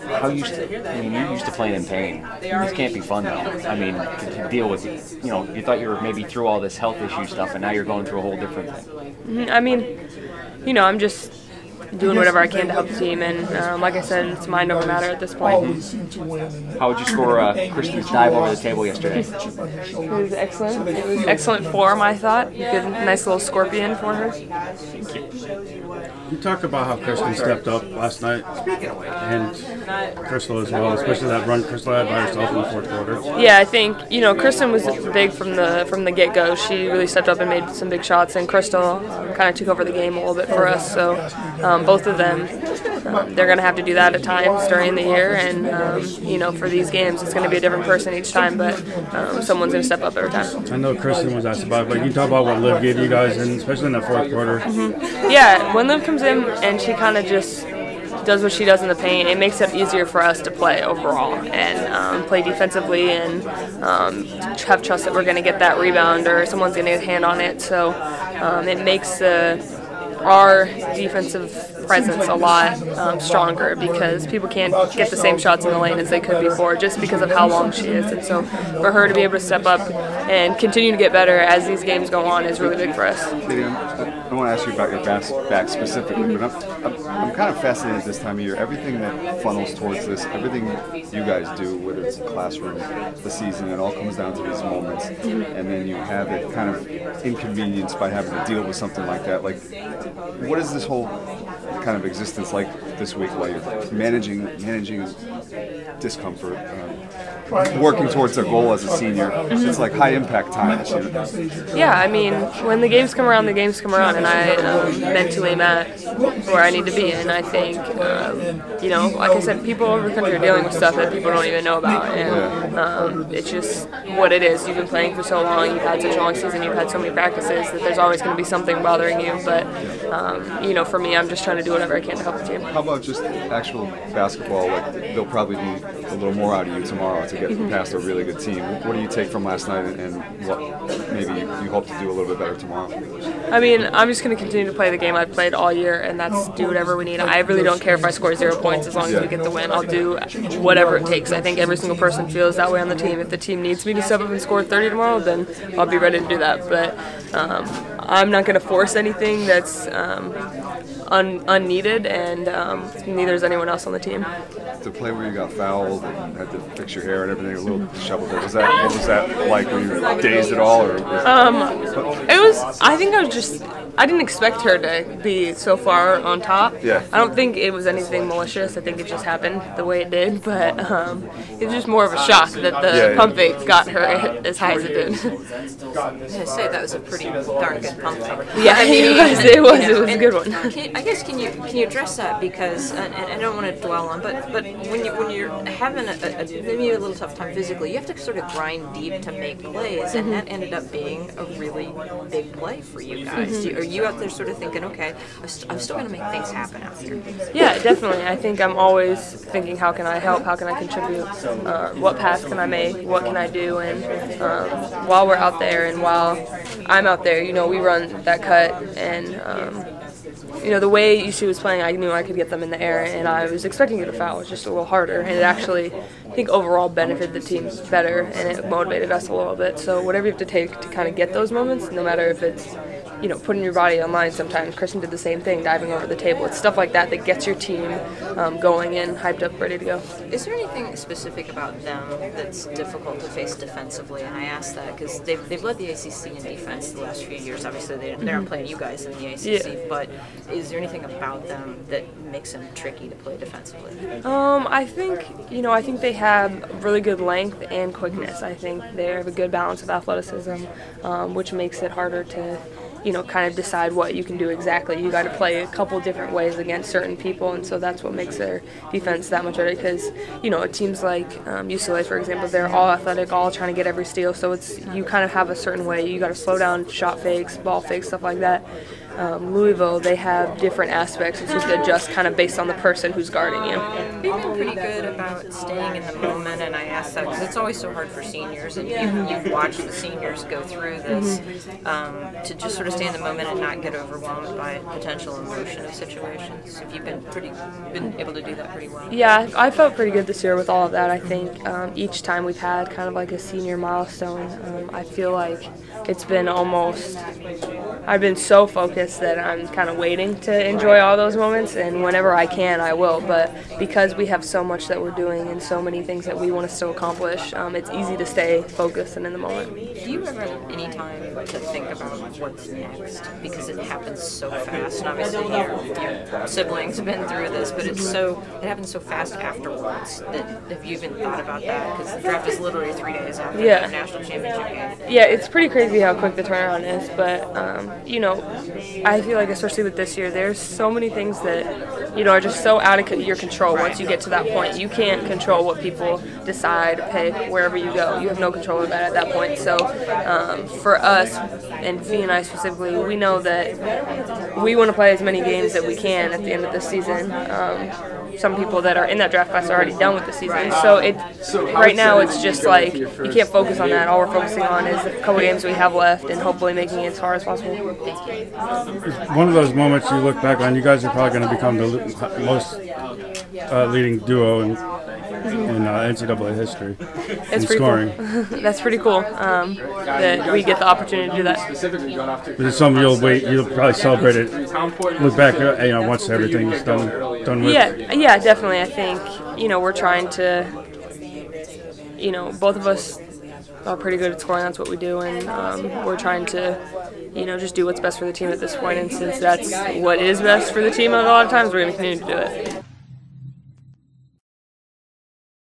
how used to, I mean, you're used to playing in pain. This can't be fun though. I mean, to deal with, you thought you were maybe through all this health issue stuff, and now you're going through a whole different thing. I mean, I'm just doing whatever I can to help the team, and like I said, it's mind over matter at this point. How would you score Kristen's dive over the table yesterday? It was excellent. It was excellent form, I thought. Good, nice little scorpion for her. You talked about how Kristen stepped up last night, and Crystal as well, especially that run Crystal had by herself in the fourth quarter. Yeah, I think Kristen was big from the get-go. She really stepped up and made some big shots, and Crystal kind of took over the game a little bit for us. So both of them, they're going to have to do that at times during the year, and for these games, it's going to be a different person each time, but someone's going to step up every time. I know Kristen was asked about it, but can you talk about what Liv gave you guys, and especially in that fourth quarter? Yeah, when Liv comes in and she kind of just does what she does in the paint, it makes it easier for us to play overall and play defensively and have trust that we're going to get that rebound or someone's going to get a hand on it. So it makes our defensive presence a lot stronger because people can't get the same shots in the lane as they could before just because of how long she is. And so for her to be able to step up and continue to get better as these games go on is really big for us. I want to ask you about your back specifically, but I'm kind of fascinated this time of year. Everything that funnels towards this, everything you guys do, whether it's the classroom, the season, it all comes down to these moments, and then you have it kind of inconvenienced by having to deal with something like that. Like, what is this whole kind of existence like this week while you're managing discomfort, working towards a goal as a senior? It's like high impact times. Yeah, I mean, when the games come around, and I mentally am at where I need to be. And I think, like I said, people over the country are dealing with stuff that people don't even know about. And it's just what it is. You've been playing for so long, you've had such a long season, you've had so many practices that there's always going to be something bothering you. But, for me, I'm just trying to do whatever I can to help the team. How about just actual basketball? Like, they'll probably need a little more out of you tomorrow to get past a really good team. What do you take from last night, and what maybe you hope to do a little bit better tomorrow? I mean, I'm just going to continue to play the game I've played all year, and that's do whatever we need. I really don't care if I score 0 points as long as we get the win. I'll do whatever it takes. I think every single person feels that way on the team. If the team needs me to step up and score 30 tomorrow, then I'll be ready to do that. But I'm not going to force anything that's unneeded, and neither is anyone else on the team. The play where you got fouled and had to fix your hair and everything, a little disheveled. What was that like? Were you dazed at all? Or it was. I didn't expect her to be so far on top. Yeah. I don't think it was anything malicious. I think it just happened the way it did. But it was just more of a shock that the pump fake got her as high as it did. I was going to say that was a pretty darn good pump fake. Yeah, it was a good one. Can you address that, because and I don't want to dwell on, but when you're having maybe a little tough time physically, you have to sort of grind deep to make plays, and that ended up being a really big play for you guys. Are you out there sort of thinking, okay, I'm still going to make things happen out here? Yeah, definitely. I think I'm always thinking, how can I help? How can I contribute? What pass can I make? What can I do? And while we're out there and while I'm out there, we run that cut, and the way UC was playing, I knew I could get them in the air, and I was expecting to get a foul. It was just a little harder, and it actually, I think, overall benefited the team better, and it motivated us a little bit. So whatever you have to take to kind of get those moments, no matter if it's putting your body on line sometimes. Kristen did the same thing, diving over the table. It's stuff like that that gets your team going and hyped up, ready to go. Is there anything specific about them that's difficult to face defensively? And I ask that because they've led the ACC in defense the last few years. Obviously, they aren't playing you guys in the ACC, but is there anything about them that makes them tricky to play defensively? I think they have really good length and quickness. I think they have a good balance of athleticism, which makes it harder to kind of decide what you can do exactly. You got to play a couple different ways against certain people, and so that's what makes their defense that much better. Because teams like UCLA, for example, they're all athletic, all trying to get every steal. So you kind of have a certain way. You got to slow down shot fakes, ball fakes, stuff like that. Louisville, they have different aspects. It's just adjust kind of based on the person who's guarding you. You've been pretty good about staying in the moment, and I ask that because it's always so hard for seniors, and you've watched the seniors go through this, to just sort of stay in the moment and not get overwhelmed by potential emotion of situations. Have you been able to do that pretty well? Yeah, I felt pretty good this year with all of that. I think each time we've had kind of like a senior milestone, I feel like it's been almost, I've been so focused that I'm kind of waiting to enjoy all those moments, and whenever I can, I will. But because we have so much that we're doing and so many things that we want to still accomplish, it's easy to stay focused and in the moment. Do you ever have any time to think about what's next? Because it happens so fast, and obviously your siblings have been through this, but it happens so fast afterwards. Have you even thought about that? Because the draft is literally 3 days after the national championship game. Yeah, it's pretty crazy how quick the turnaround is, but I feel like especially with this year, there's so many things that are just so out of your control once you get to that point. You can't control what people decide, pick, wherever you go. You have no control of that at that point. So for us, and Fee and I specifically, we know that we want to play as many games that we can at the end of the season. Some people that are in that draft class are already done with the season. So right now it's just like you can't focus on that. All we're focusing on is the couple games we have left and hopefully making it as far as possible. One of those moments you look back on, you guys are probably going to become the most leading duo in NCAA history in scoring. Cool. That's pretty cool that we get the opportunity to do that. But it's something you'll probably celebrate it, look back, once everything's done with. Yeah, definitely. I think, we're trying to, both of us are pretty good at scoring. That's what we do, and we're trying to, just do what's best for the team at this point. And since that's what is best for the team a lot of times, we're going to continue to do it.